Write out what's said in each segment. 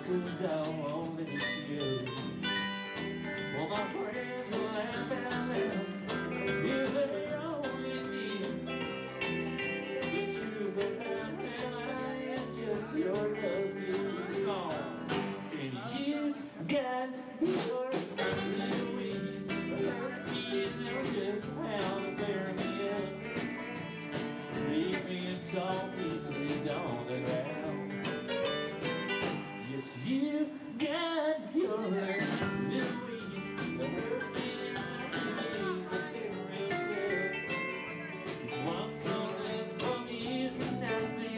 'cause I wanted to show all my friends will laugh out loud if they only knew the truth about how I am just your cousin. And you got your little ways of hurt me and know just how to bear me up. Leave me in soft pieces on the ground. Yes, you got your little ways of hurt me and I believe that they're real sad. It's one coming from you tonight, man.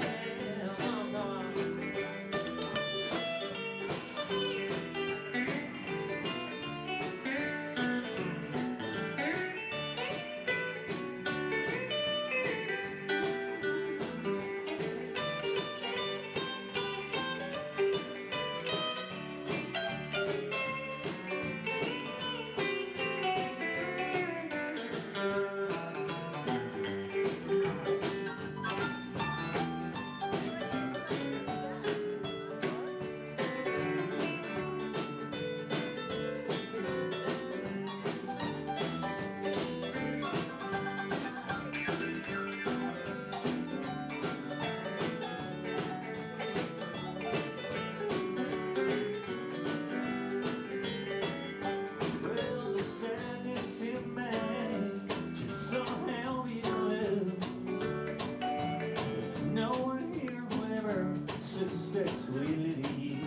No one here will ever suspect we leave.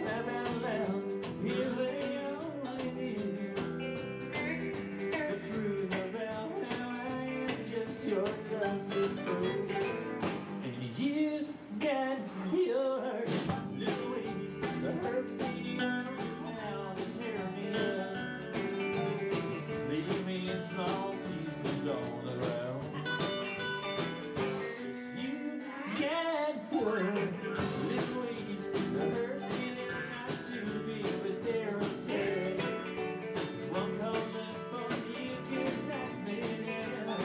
Laugh out loud if they only knew the truth about how I am just your cousin. And you got your little ways to hurt me and how to tear me up. Leave me in small pieces on the ground. Get your little ways to hurt me and not to be, but they're instead. There's one calling for you can knock me down.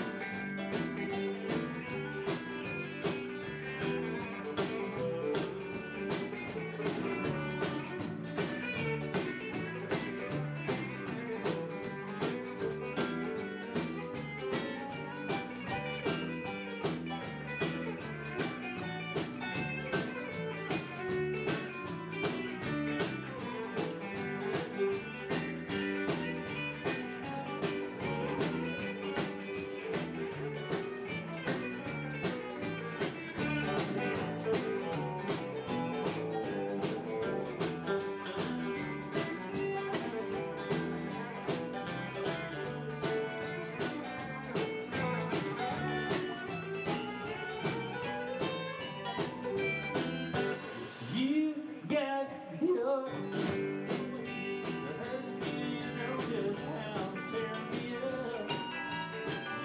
You got your ways to hurt me and know just how to tear me up.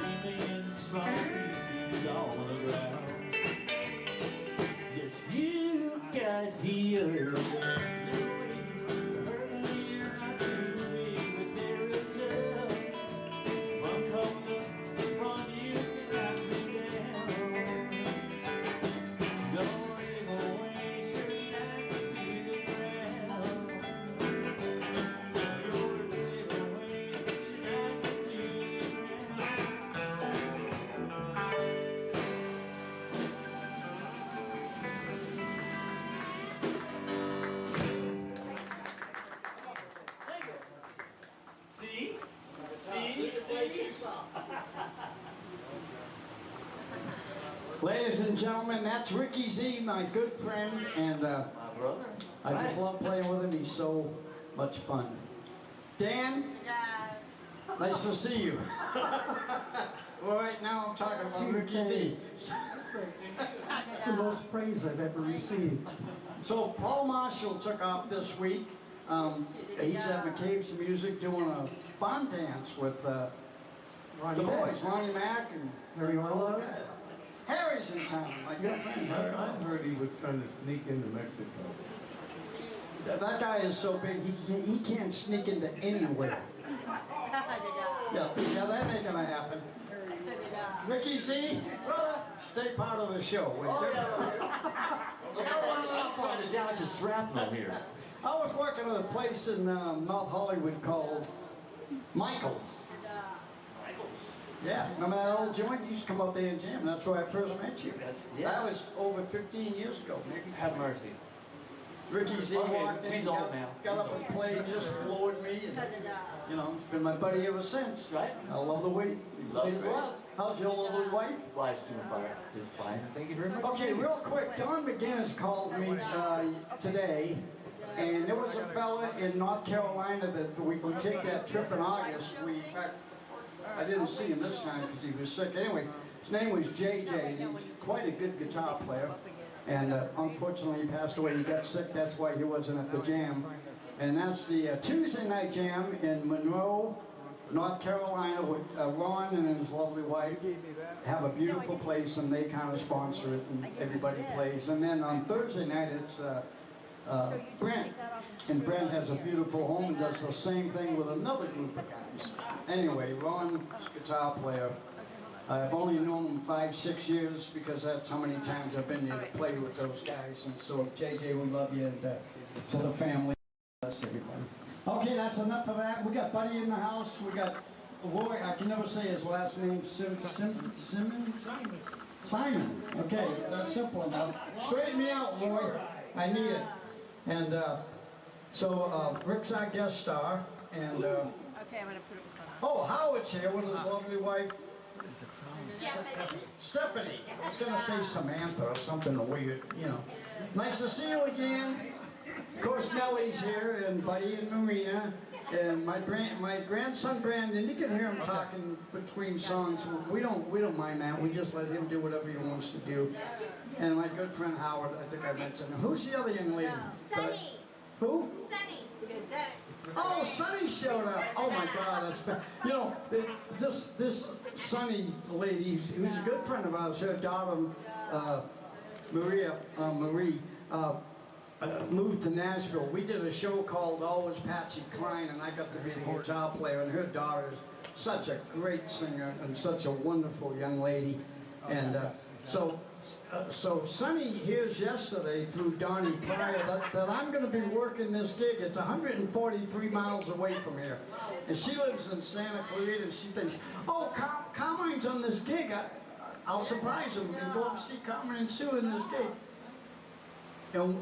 Leave me in small pieces on the ground. Yes, you got your little ways to hurt me and not to be, but they're real tough. One call up from you can knock me down. Don't See? Ladies and gentlemen, that's Ricky Z, my good friend, and My brother. I just love playing with him. He's so much fun. Dan, nice to see you. Well, right now I'm talking about Ricky Z. That's the most praise I've ever received. So Paul Marshall took off this week. He's at McCabe's Music doing a bond dance with the boys, Ronnie Mack and Harry Harlow. Harry's in town, my good friend. I heard he was trying to sneak into Mexico. That guy is so big, he can't sneak into anywhere. Yeah, that ain't gonna happen. Ricky Z, stay part of the show, will you? of shrapnel here. I was working at a place in North Hollywood called Michael's. Yeah, remember that old joint? You used to come out there and jam. That's where I first met you. Yes. That was over 15 years ago, maybe. Have mercy. Ricky Z Okay, walked in, he's old now. got He's up old. and played, just floored me. And, you know, he's been my buddy ever since. Right. I love the way he Love plays. is love. How's your lovely wife? Wife's doing fine. Just fine. Thank you very much. Okay, real quick, Don McGinnis called me today, and there was a fella in North Carolina that we would take that trip in August. In fact, I didn't see him this time because he was sick. Anyway, his name was JJ, and he's quite a good guitar player. And unfortunately, he passed away. He got sick. That's why he wasn't at the jam. And that's the Tuesday night jam in Monroe, North Carolina, with Ron and his lovely wife. Have a beautiful place, and they kind of sponsor it, and everybody plays. And then on Thursday night, it's Brent. And Brent has a beautiful home and does the same thing with another group of guys. Anyway, Ron's guitar player. I've only known him 5-6 years because that's how many times I've been there to play with those guys. And so, JJ, we love you, and to the family, bless everybody. Okay, that's enough of that. We got Buddy in the house. We got Roy. I can never say his last name. Simon. Okay, that's simple enough. Straighten me out, Roy. I need it. And so Rick's our guest star, and Okay, I'm gonna put it. oh, Howard's here with his lovely wife. Stephanie. I was gonna say Samantha or something weird, you know. Nice to see you again. Of course, Nellie's here, and Buddy and Marina, and my grandson Brandon. You can hear him talking between songs. We don't mind that. We just let him do whatever he wants to do. And my good friend Howard. I think I mentioned him. Who's the other young lady? Sunny. Who? Sunny. Oh, Sunny showed up. Oh my God, that's you know, this Sunny lady, who's a good friend of ours, her daughter Marie moved to Nashville. We did a show called Always Patsy Cline, and I got to be the guitar player. And her daughter is such a great singer and such a wonderful young lady. And so Sonny hears yesterday through Donnie Pryor that I'm going to be working this gig. It's 143 miles away from here. And she lives in Santa Clarita, and she thinks, oh, Carmine's on this gig. I'll surprise him and go up and see Carmine and Sue in this gig.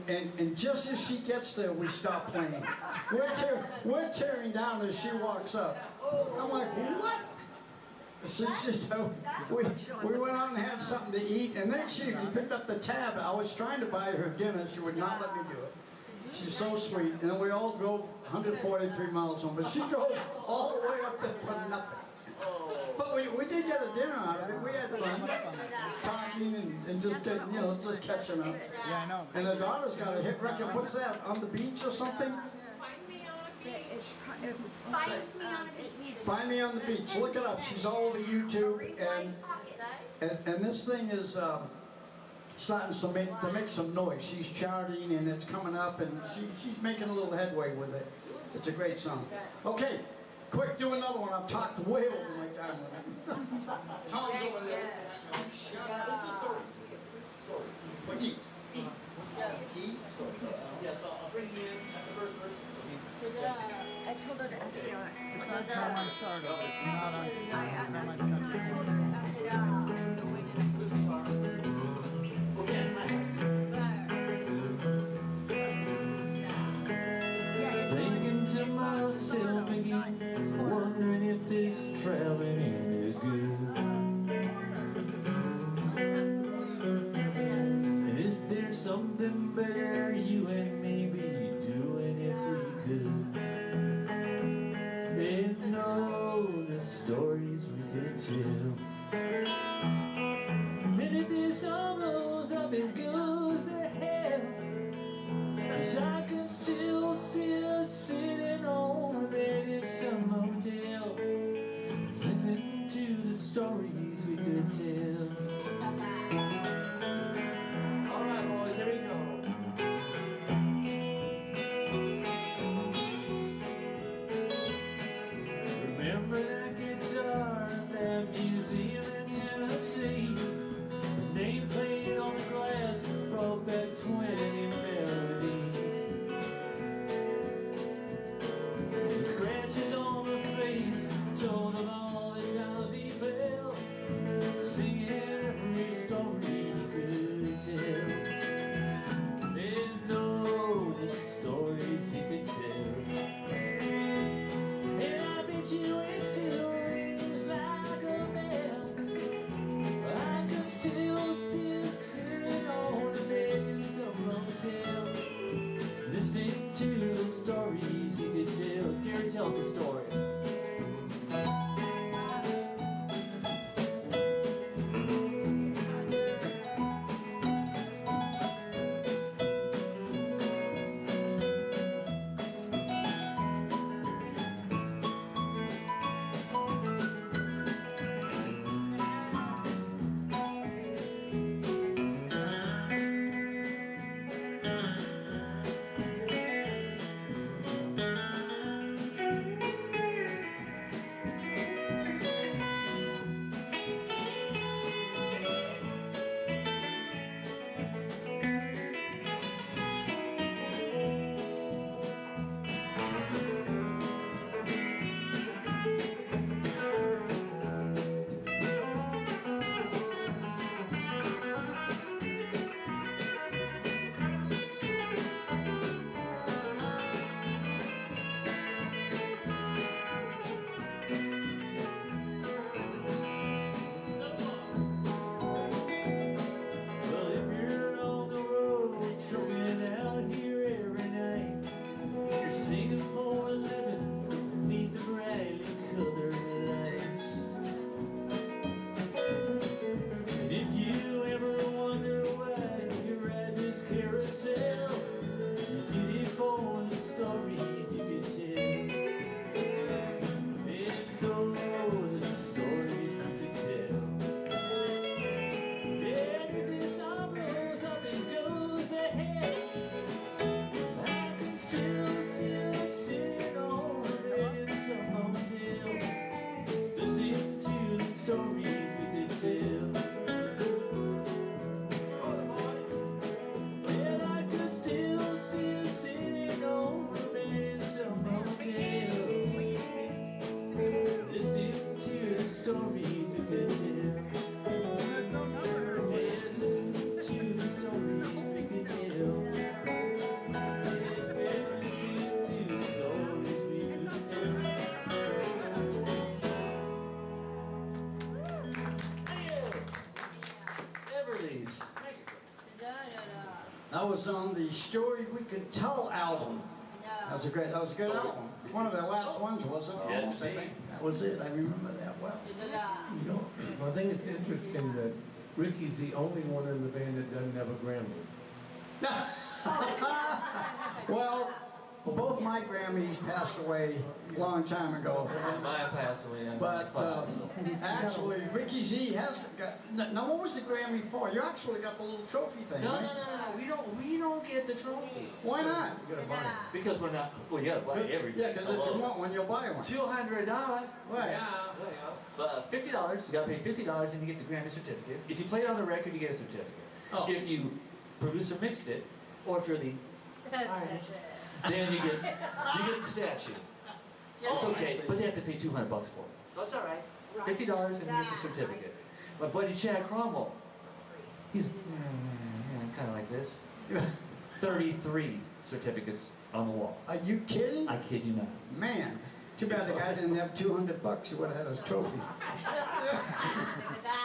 And just as she gets there, we stop playing. We're tearing down as she walks up. I'm like, what? So we went out and had something to eat, and then she picked up the tab. I was trying to buy her dinner. She would not let me do it. She's so sweet. And then we all drove 143 miles home, but she drove all the way up there for nothing. But we did get a dinner out of it. We had fun talking and just getting, you know, just catching up. Yeah, I know. And her daughter's got a hit record. What's that? On the beach or something? Find Me on the Beach. Look it up. She's all over YouTube, and this thing is starting to make some noise. She's charting, and it's coming up, and she's making a little headway with it. It's a great song. Okay, quick, do another one. I've talked way over my time with it. Tom's over there. Quickie. Yes, I'll bring you in the first person. I told her to ask Sarah. It's on Carmine's side. It's not on Carmine's country. I told her to ask Sarah. No, we didn't. This is our... Thinking to myself again, wondering if this traveling in is good. And is there something better you and me be doing if we could? And know the stories we could tell. And if this all blows up and goes to hell, as I can still see us sitting on a bed in some motel, listening to the stories we could tell. All right, boys, here we go. Remember that guitar at that museum in Tennessee? The name played on the glass brought back 20 melodies. That was on the Story We Could Tell album. That was a good album. One of their last ones, wasn't it? Yes, Almost, I indeed. think. That was it. I remember that well. You know, I think it's interesting that Ricky's the only one in the band that doesn't have a Grammy. Well, both my Grammys passed away a long time ago. Mine passed away. I'm But 95, so. actually, Ricky Z has got. Now, what was the Grammy for? You actually got the little trophy thing, No, right? no, no, no. We don't get the trophy Why not? You gotta buy it. because we're not. Well, you gotta buy everything. Yeah, because if you want one, you'll buy one. $200. Right. Yeah. But $50. You gotta pay $50 and you get the Grammy certificate. If you play it on the record, you get a certificate. Oh. If you produced or mixed it, or if you're the artist, then you get the statue. It's Oh, I okay, see. but they have to pay $200 for it. So it's all right. $50 and you get the certificate. My buddy Chad Cromwell, he's kind of like this. 33 certificates on the wall. Are you kidding? I kid you not. Man, too bad the guy didn't have $200. He would have had his trophy.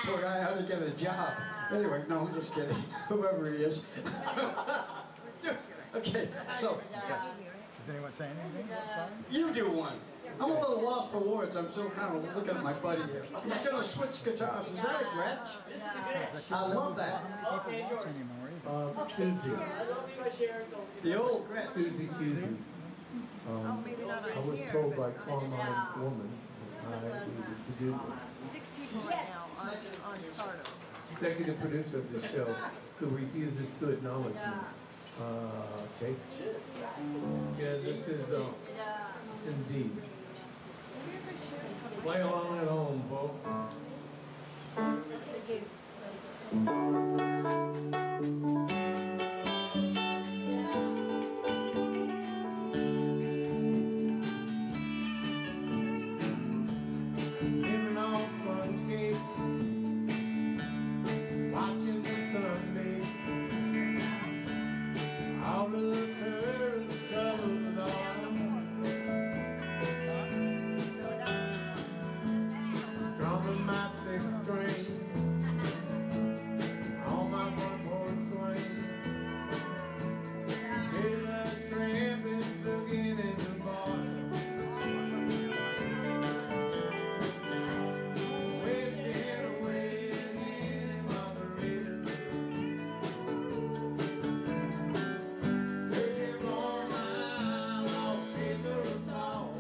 Poor guy had to get a job. Anyway, no, I'm just kidding. Whoever he is. Okay, so Does anyone say anything? you do one. I'm a little lost for words. I'm still kind of looking at my buddy here. He's gonna switch guitars. Is that a Gretsch? I love that. Susie, The old Gretsch. Susie Cusey. Maybe not I on was here. told by Carmine's woman that I needed to do this. 6 people right now on Sardo. Executive producer of the show who refuses to acknowledge me. Okay. Yeah, this is it's indeed. Play along at home, folks. Living on sponge cake, watching the sun bathe. All of the curves covered with strumming my sixth string on my one-horse swing. Still a tramp is beginning to boil. Wasting away again in Margarita. Searching for my lost shaker of song.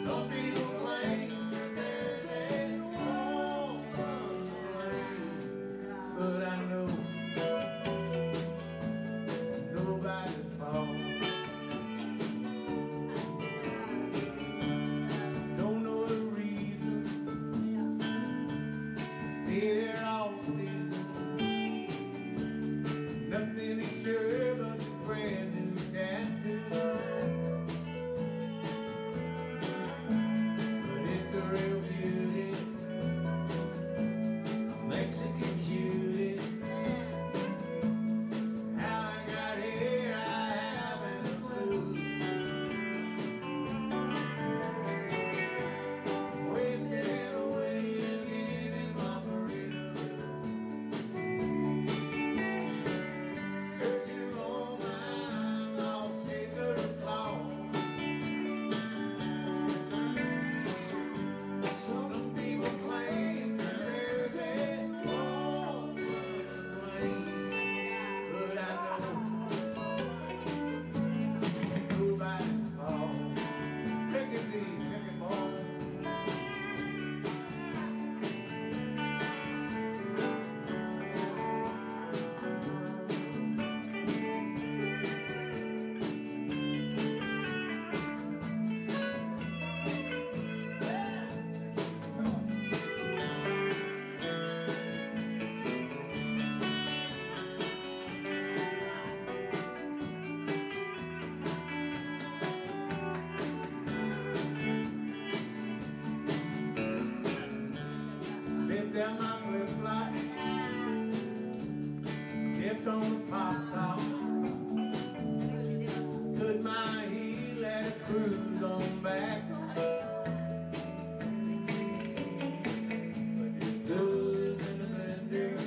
Some people claim that there's a wrong way, but I know nobody's fault. Don't know the reason, stay there all season. Nothing is sure but the brand new tattoo. But it's a real beauty, a Mexican cutie. How I got here, I haven't a clue. Wasting away again in Margarita. Searching for my lost shaker of song. Some people claim that there's a wrong way, but I know nobody's fault. Take it easy, take it home. Bit down my flip-flop, stepped on the pop top, put my heel, let it cruise on back. But it goes in the blender,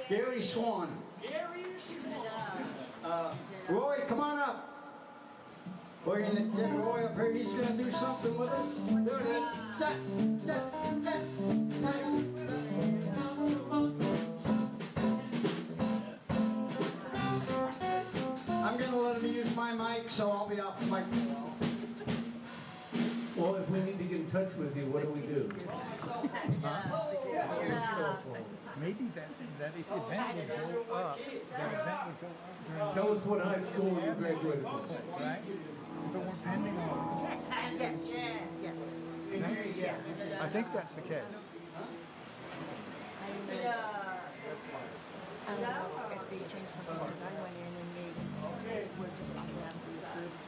Gary Swan. Gary Swan. Roy, come on up. We're gonna get Roy up here. He's gonna do something with us. There it is. Tap, tap, tap, tap. I'm gonna let him use my mic, so I'll be off the mic for a while. Well, if we need to get in touch with you, what do we do? Maybe that event would go up. That event would go up during Tell us what high school you graduated from. right? If it weren't pending on. Yes, yes. I think that's the case. I don't know if they changed something because I went in and we're just automatically approved.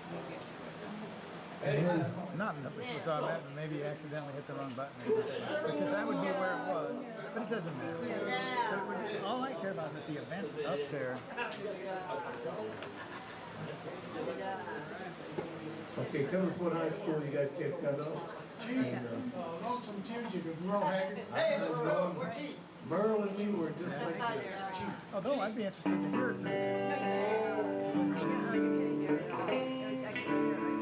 Not if it was automatic, but maybe you accidentally hit the wrong button or something. Because that would be where it was. But it doesn't matter. So all I care about is that the event's up there. Okay, tell us what high school you got kicked out of. Lonesome fugitive, Merle Haggard. Hey, let's go. We're Keith. Merle and me were just like this. Although I'd be interested to hear it. No, you can't. You can't hear it at all. I can just hear it right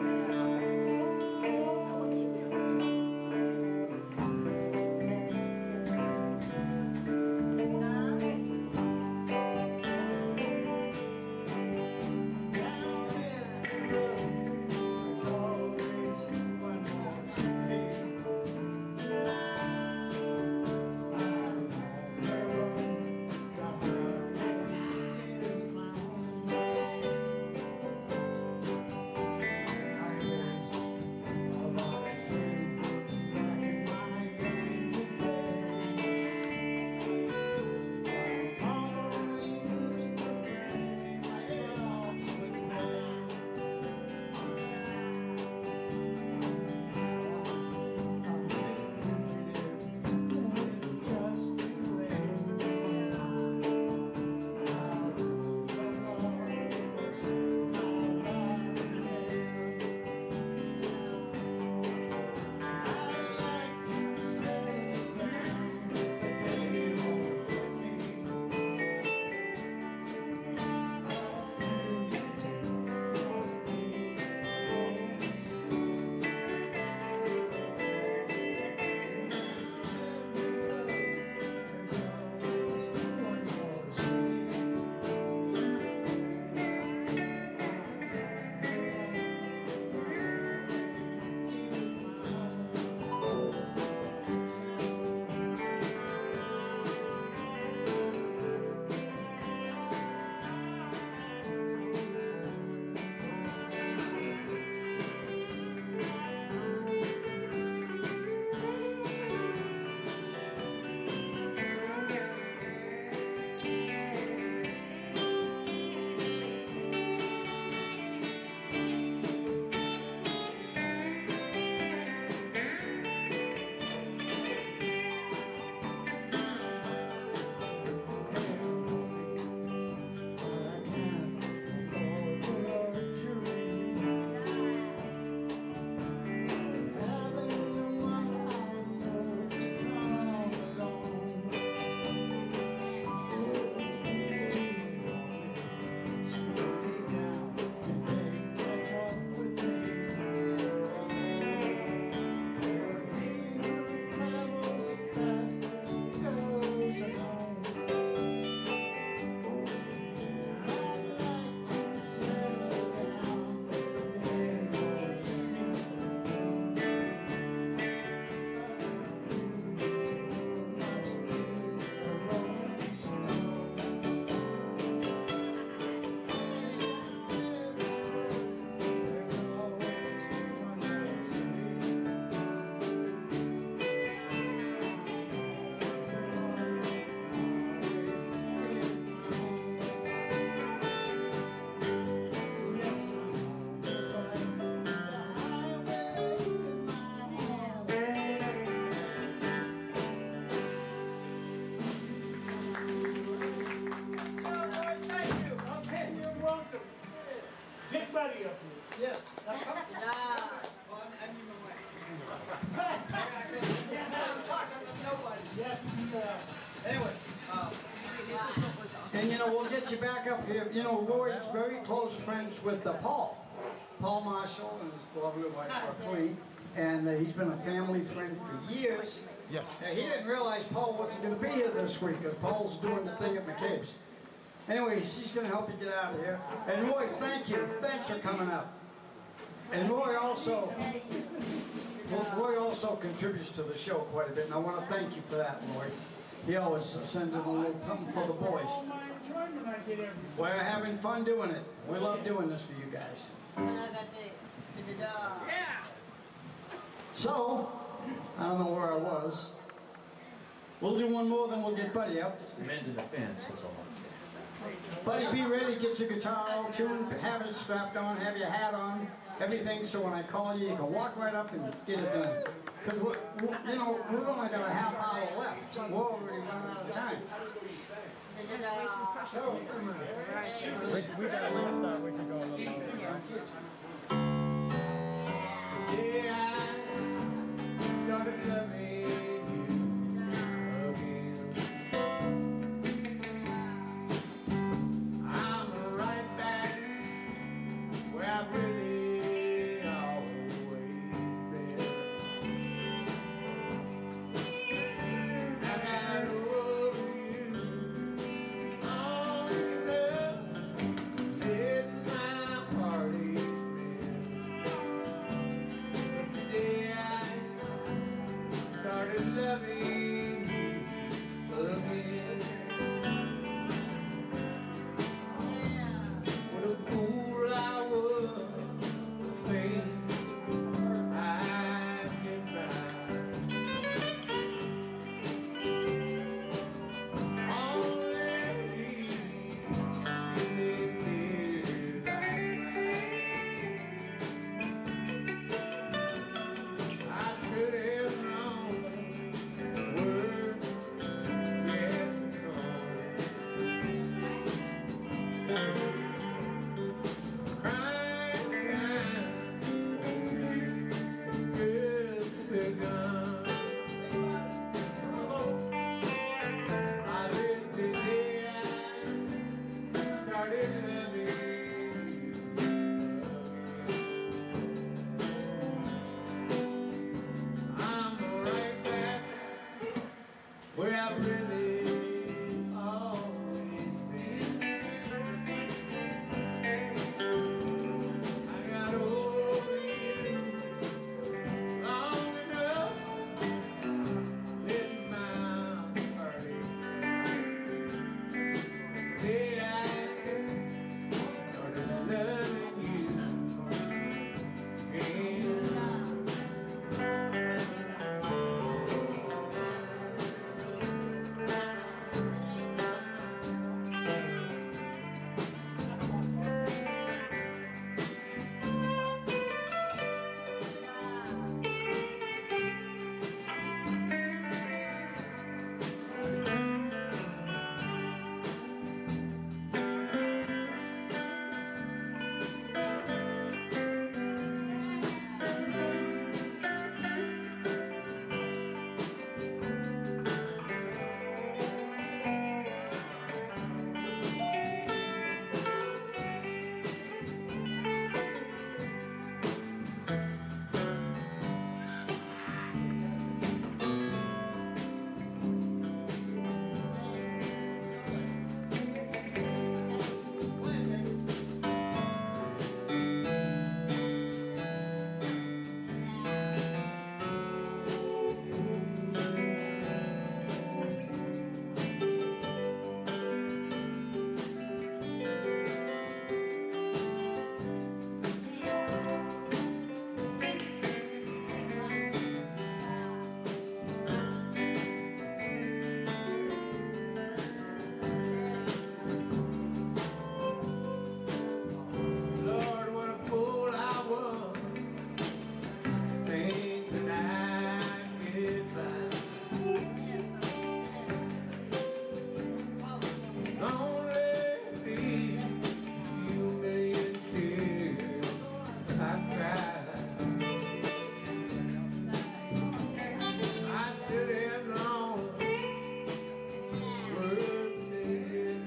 buddy up here. Yes. Now come. Nobody. Yeah, Anyway, back up here. You know, Roy's very close friends with Paul Marshall and his lovely wife, Queen, and he's been a family friend for years. Yes. He didn't realize Paul wasn't going to be here this week because Paul's doing the thing at McCabe's. Anyway, she's going to help you get out of here. And Roy, thank you. Thanks for coming up. And Roy also contributes to the show quite a bit, and I want to thank you for that, Roy. He always sends in a little something for the boys. We're having fun doing it. We love doing this for you guys. So, I don't know where I was. We'll do one more, then we'll get Buddy up. Mending the fence, that's all. Buddy, be ready, get your guitar all tuned, have it strapped on, have your hat on, everything, so when I call you, you can walk right up and get it done. Because we've only got a half hour left. We're already running out of time. We got a late start. We can go a little longer. Today I started loving you again. I'm right back where I've really always been. I got over you long enough, let my heart ease. Today I started loving you again. What a fool I was, thinking I'd get by. Only in the tears I cried. I should have known the word yet to come. Crying, only just begun. I lived today, I started loving you again. I'm right back where I've really always been. I got over you long enough, let my heart ache. Today I started loving you again. Lord, what a fool I was, thinking I'd get by. Only these few million tears I cried. I should have known the words they did.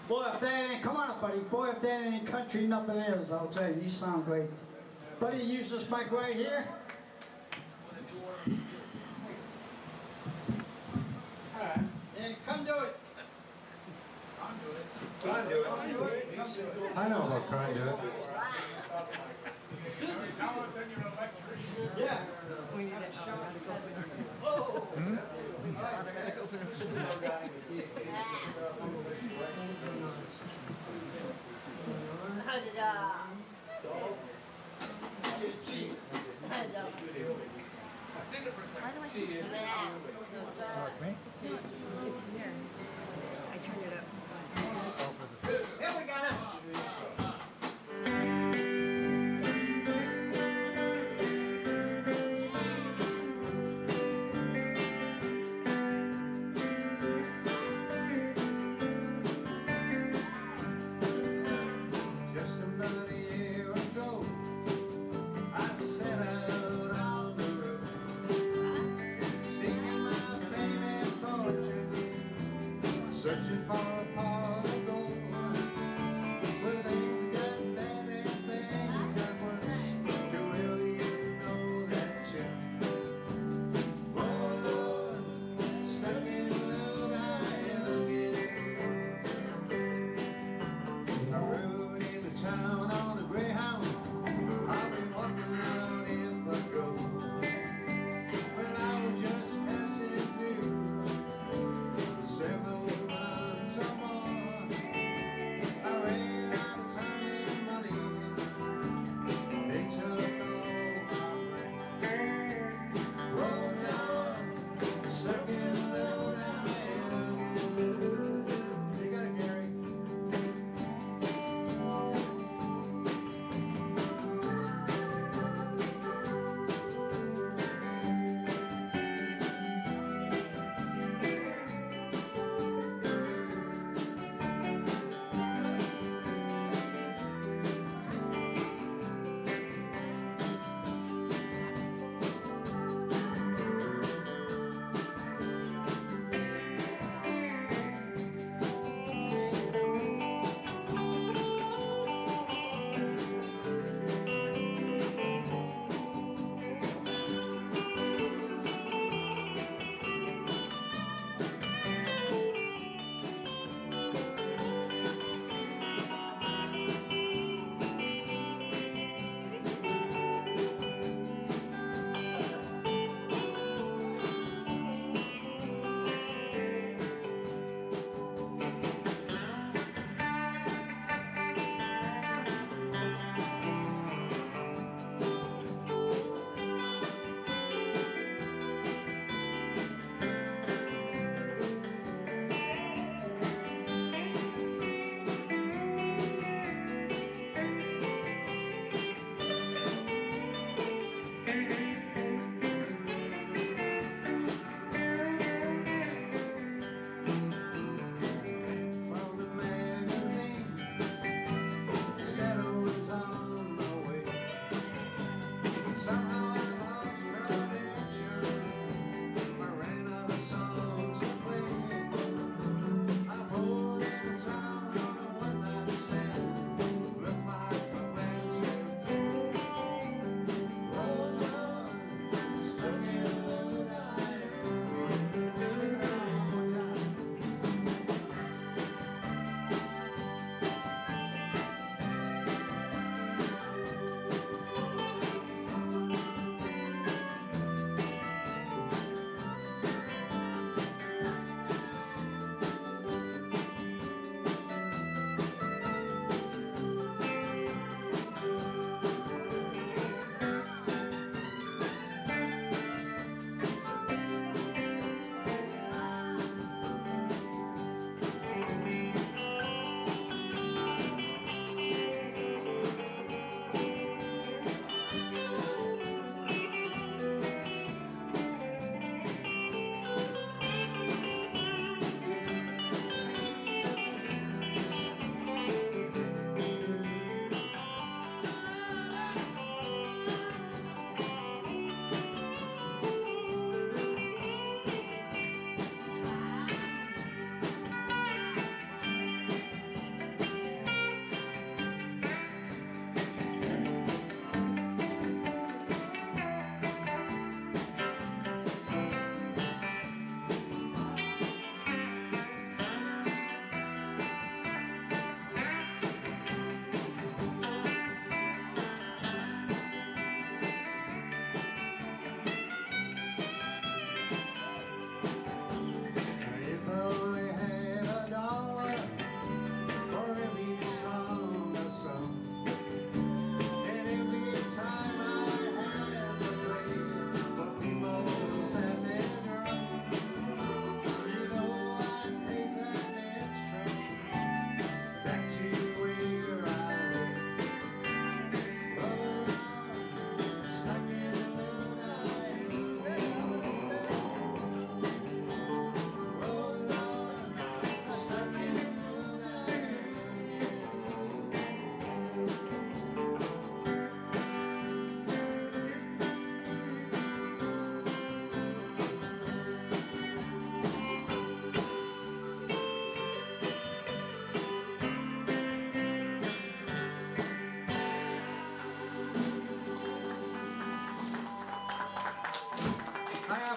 Boy, if that ain't, come on up, buddy. Boy, if that ain't country, nothing is, I'll tell you. You sound great. Buddy, use this mic right here. And come do it. Conduit. I know about conduit. Yeah. We need an automatic opener. Automatic opener. Why do I keep it? Oh, it's me? It's here. I turned it up. Oh, for the... Here we got it. Just about a year ago, I set out on the road, seeking my fame and fortune, searching for a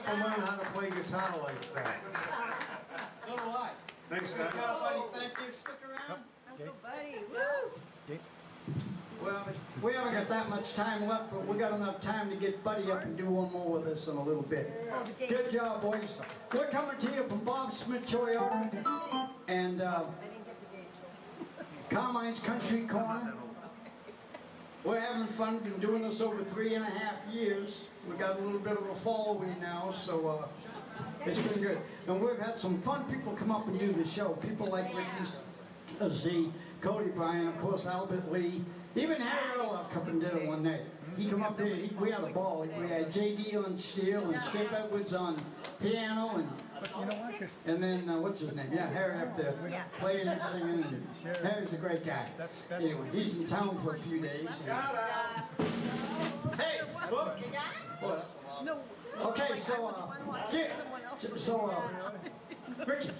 to learn how to play guitar like that. So do I. Thanks, Good guys. job, buddy. Thank you. Stick around. Okay. Buddy, woo! Okay. Well, we haven't got that much time left, but we got enough time to get Buddy up and do one more with us in a little bit. Good job, boys. We're coming to you from Bob Smith Toyota and I didn't get the gate. Carmine's Country Corner. We're having fun. Been doing this over 3.5 years. We got a little bit of a following now, so it's been good. And we've had some fun people come up and do the show. People like Ricky Z, Cody Bryan, of course Albert Lee. Even Harry Earl come and did it one night. He come up here, we had a ball. We had J.D. on steel and Skip Edwards on piano and But you know what? 'Cause and then, what's his name? Yeah, Harry up there playing and singing. And Harry's a great guy. That's Anyway, he's in town for a few days. Hey! Whoop. What? No. Okay, so, Ricky,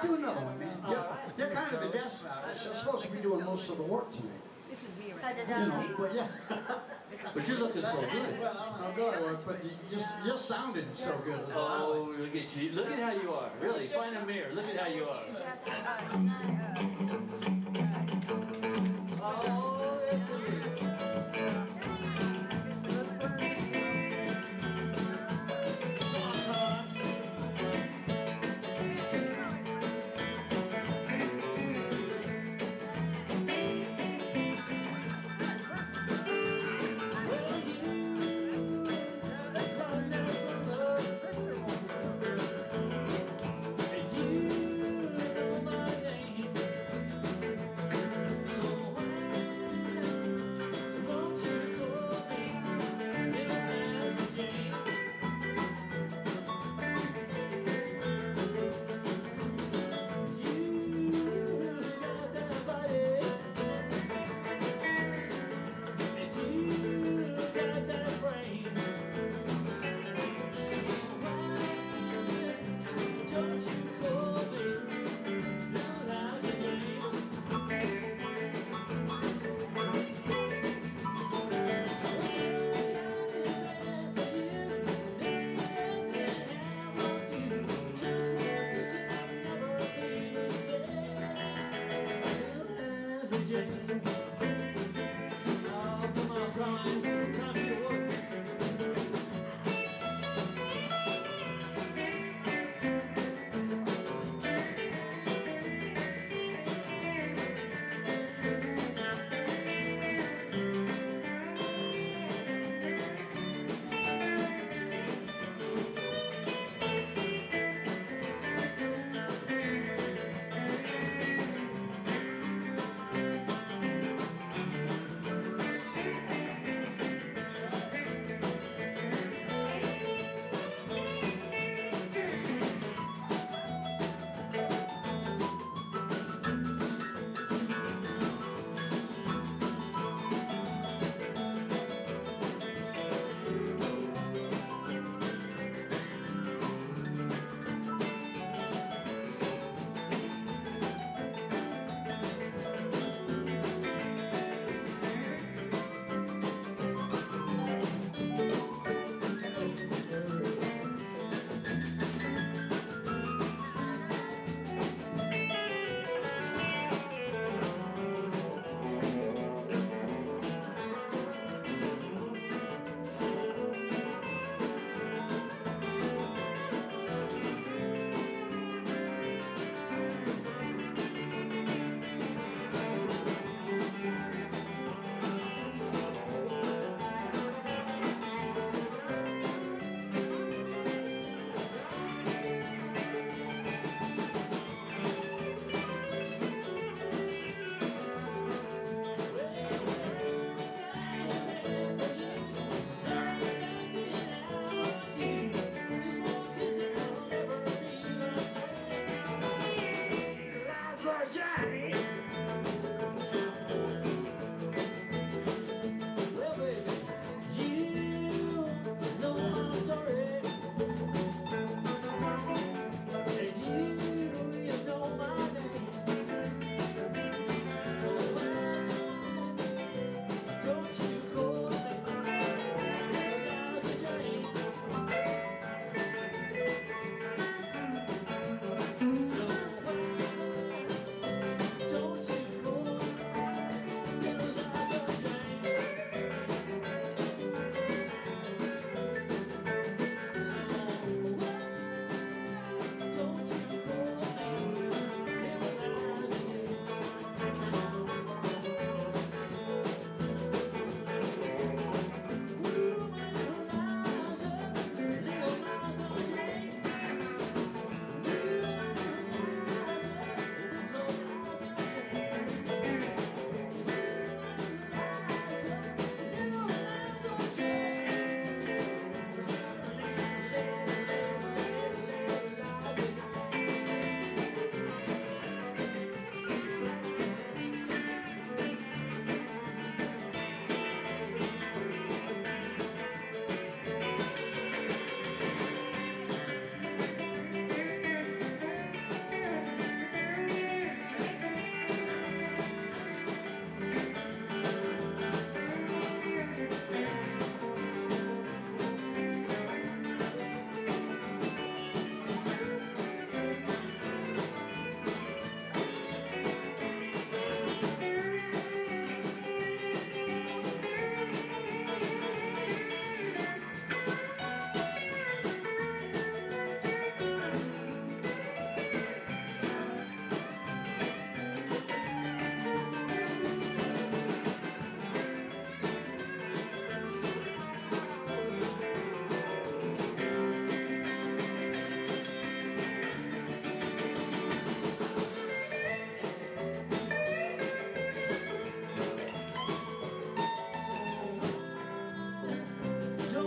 do another one, man. You're kind of the guest now. You're supposed to be doing most of the work tonight. This is me right You now. know, but yeah. But you're looking so good. Well, I don't know how good I was, but you're sounding so good. Oh, look at you. Look at how you are. Really, find a mirror. Look at how you are. Oh, yes, it is. Come on, Con. Well, you find out my love. And you know my name. So why won't you call me if there's a Jane? You got that body, and you got that brain. So why don't you call me little as a Jane? Oh, come on, Brian. Time for you to work.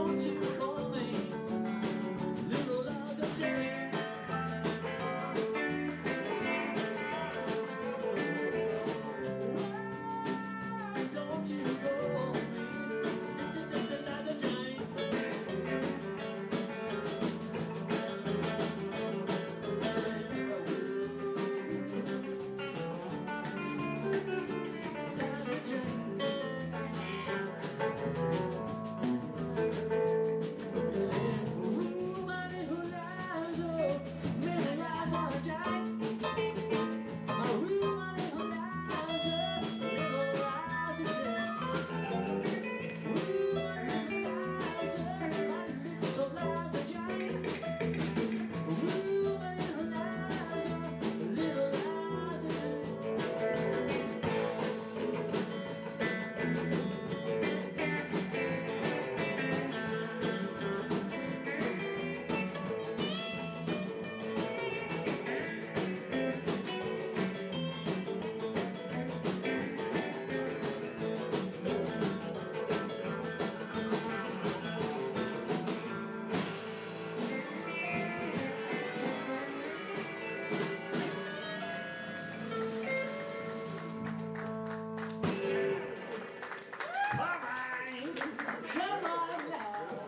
don't you call me Little Liza Jane. Why don't you call me Liza Jane?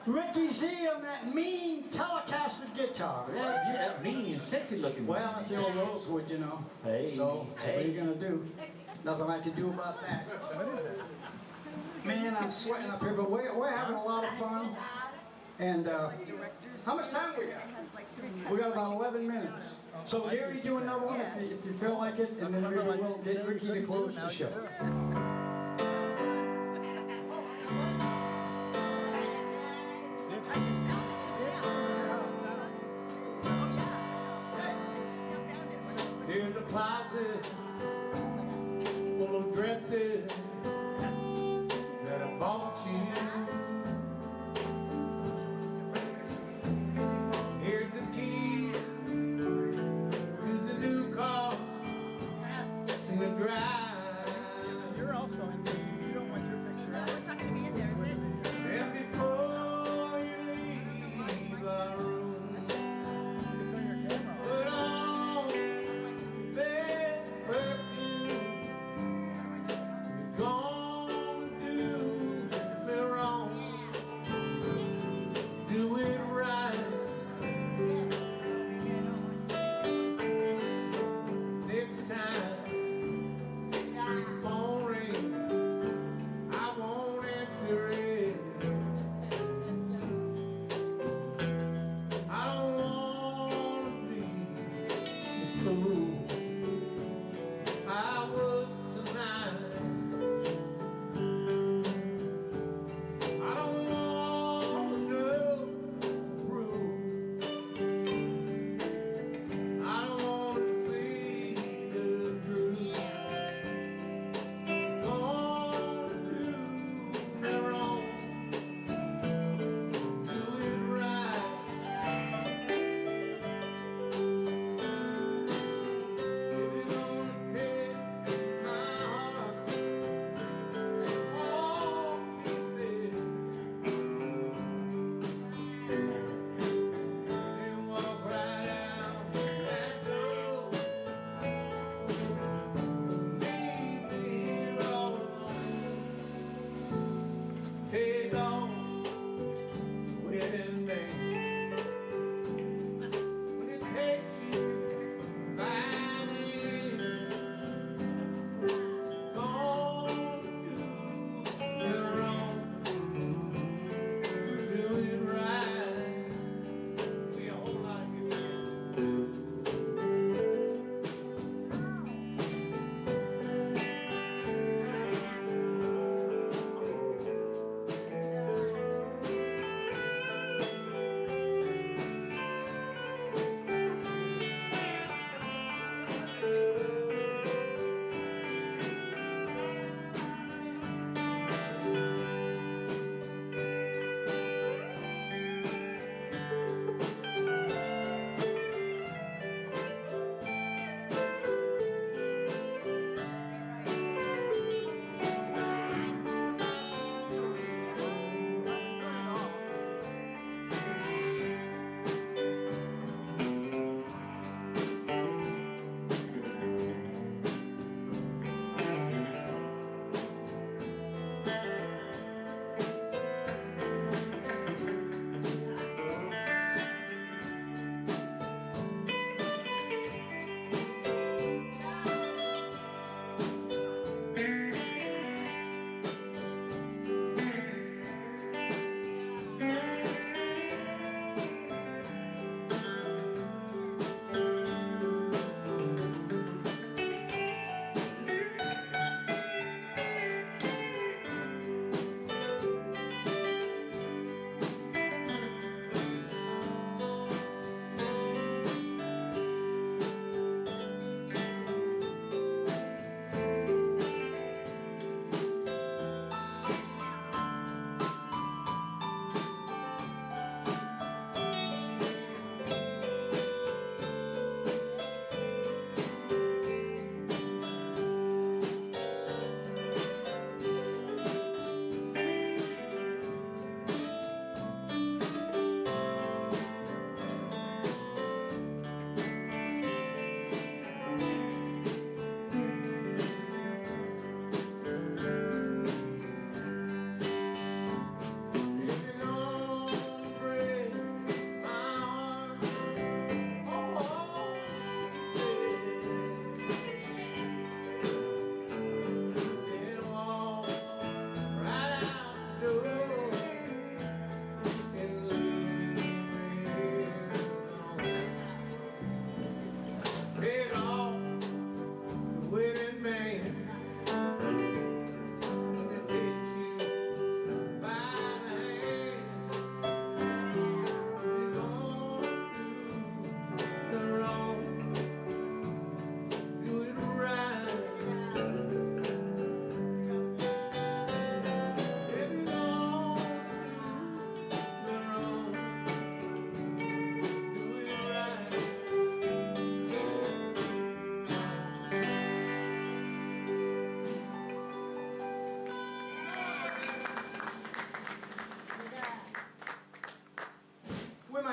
Ricky Z on that mean Telecaster guitar. That mean and sexy looking. Well, it's the old Rosewood, you know. Hey, So, what are hey. you gonna do? Nothing I can do about that. What is that? Man, I'm sweating up here, but we're having a lot of fun. And how much time we got? We got about 11 minutes. So Gary, do another one if you feel like it, and then maybe we'll get Ricky to close the show. Here's a closet full of dresses that I bought you. Here's the key to the new car in the drive.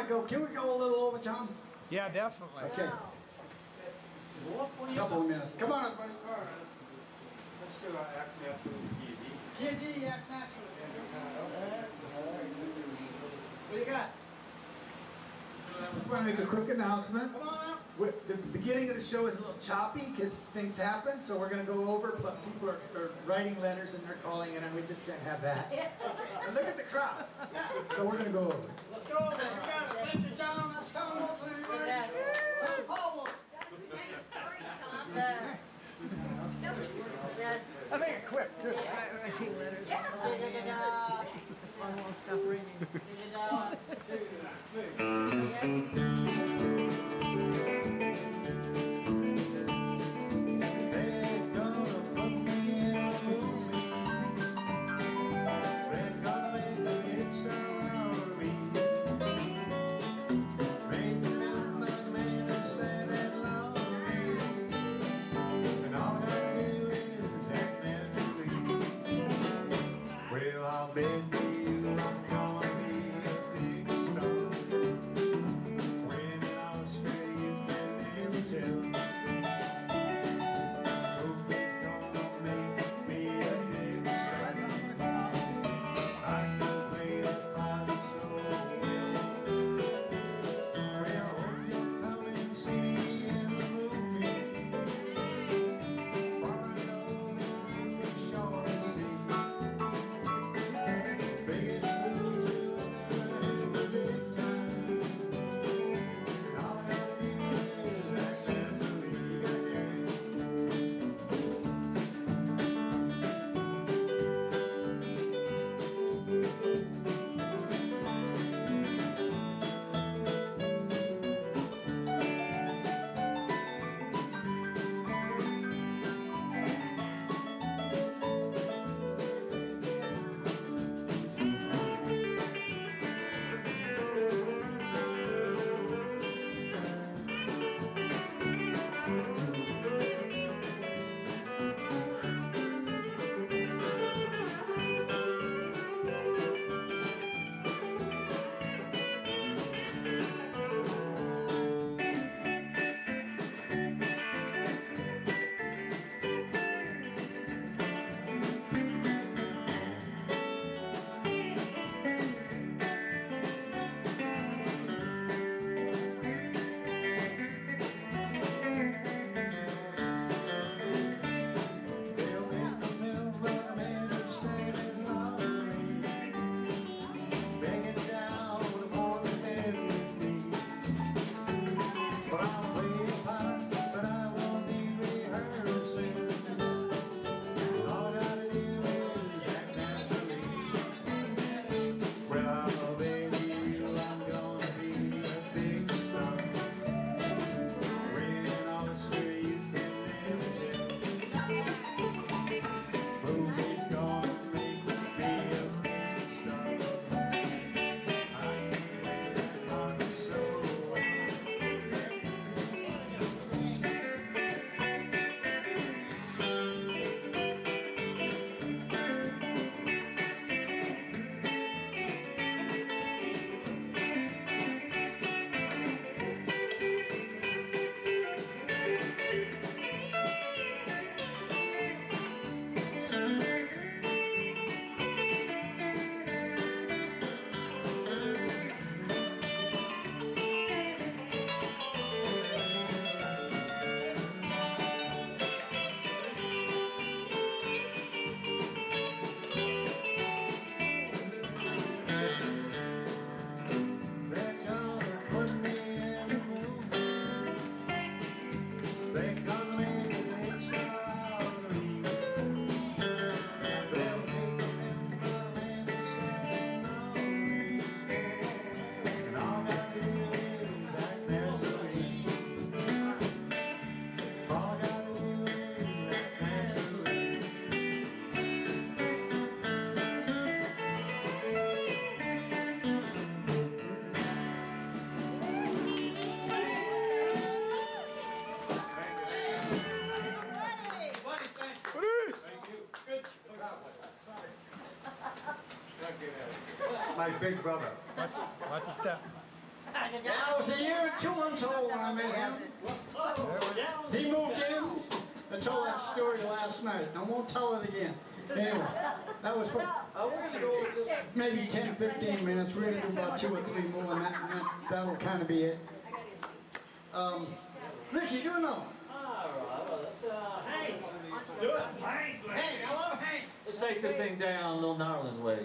to go? Can we go a little over, John? Yeah, definitely. Okay. Couple of minutes. Come on, everybody. Let's do Act Natural TV. Kid, act natural. What do you got? I just want to make a quick announcement. Come on out. The beginning of the show is a little choppy because things happen, so we're going to go over, plus people are writing letters and they're calling in, and we just can't have that. And look at the crowd. So we're going to go over. Let's go over. You got it. Thank you, John. That's Tom Wilson, everybody. Paul Wilson. I make it quick too. Writing letters. The phone won't stop ringing. They're gonna put me in a movie. They're gonna make a hit star out of me. Make me feel like a man and say that love me. And all I do is act naturally. Well, I'll bet you I'm gonna be a big star. When I was straight, you can never tell. Movie's gonna make me a big star. I can play the pilot so well. Well, I hope you'll come and see me in the movie. For I know that you will surely see. Biggest fool to ever have a big time. And all I gotta do is act naturally. They'll make a film about a man who's saving lottery, begging down upon the bed with me. But I'll play a part, but I won't need rehearsing. All I gotta do is act naturally. Well, I'm a baby, I'm gonna be a big star. When all is fair, you can never tell. Movie's gonna make me a big star. I can play that part so well. They're gonna put me in a movie. They're gonna make a hit star out of me. They'll make a film about a man who's standing lonely. And all I gotta do is act naturally. All I gotta do is act naturally. My big brother. Watch your step. Yeah, I was a year and 2 months old when I met him. He moved in. I told that story last night. I won't tell it again. Anyway, that was fun. We're going to go just maybe 10, 15 minutes. We're going to do about 2 or 3 more, and that'll kind of be it. Ricky, do another one. All right, well, let's, Hank, do it. Hank, Hank, I love Hank. let's take this thing down Little Narlin's way.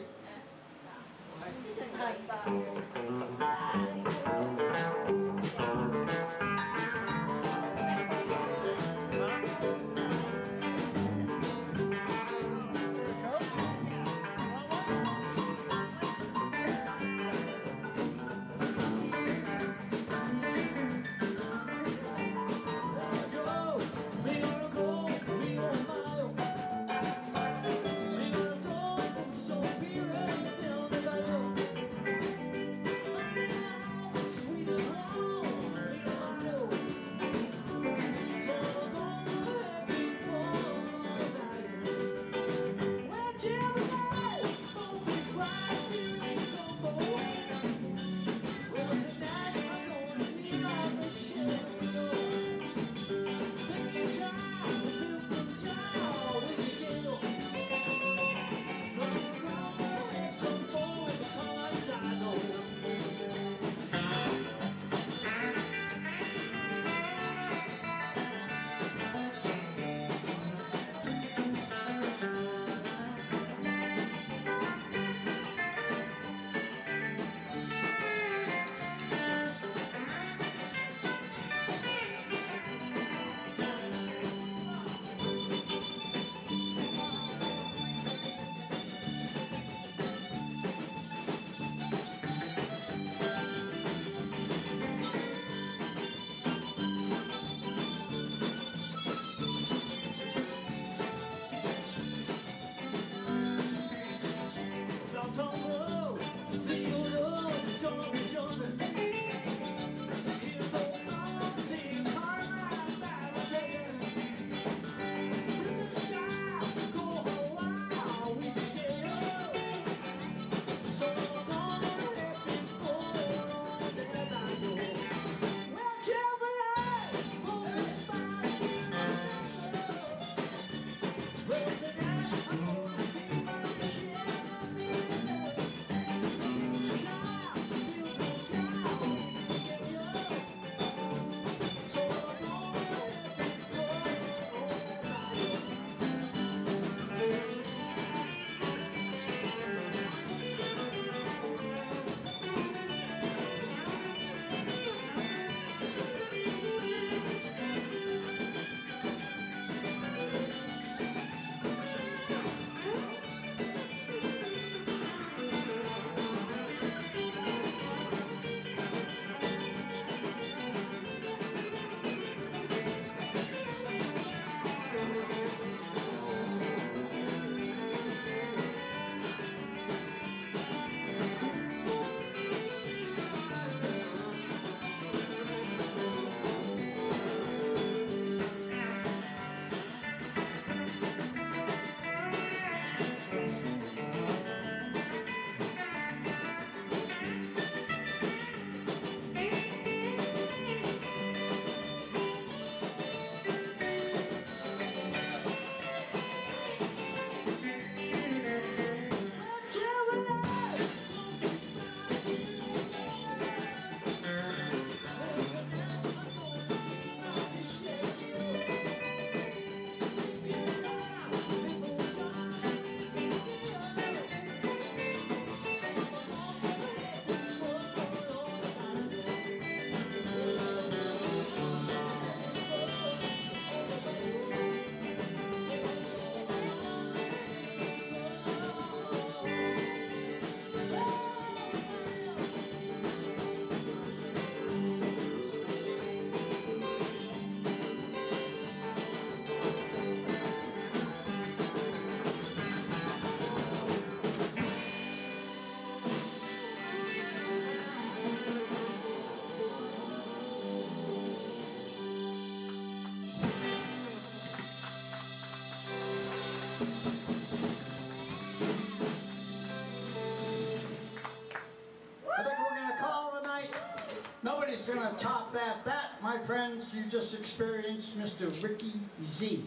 gonna top that. That, my friends, you just experienced Mr. Ricky Z.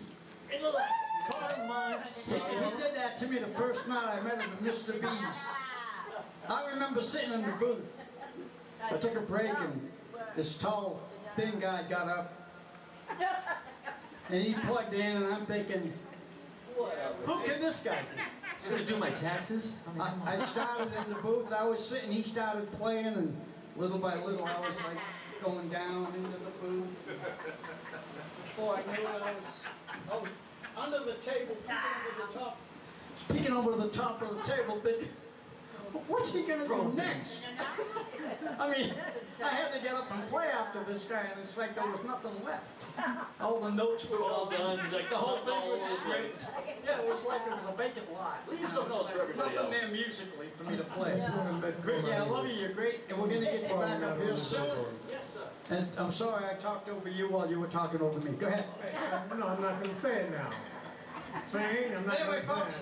He did that to me the first night I met him at Mr. B's. I remember sitting in the booth. I took a break and this tall, thin guy got up and he plugged in and I'm thinking, who can this guy be? He's gonna do my taxes? I started in the booth, I was sitting, he started playing, and little by little I was like going down into the booth. Before I knew it, I was under the table, peeking over the top of the table, thinking, what's he gonna do next? I mean, I had to get up and play after this guy, and it's like there was nothing left. All the notes were all done, like the whole thing was straight. Yeah, it was like it was a vacant lot. Leave some notes for everybody Nothing else. there musically for me to play. Yeah. Chris, yeah, I love you, you're great, and we're gonna get you back up here soon. And I'm sorry I talked over you while you were talking over me. Go ahead. No, I'm not going to say it now. Saying, I'm not Anyway, going to say folks,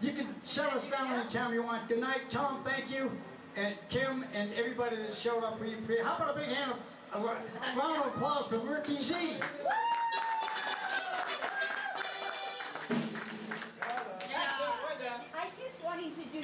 it. you can shut us down anytime you want. Good night, Tom, thank you. And Kim and everybody that showed up. How about a big hand of a round of applause for Ricky Z? I just wanted to do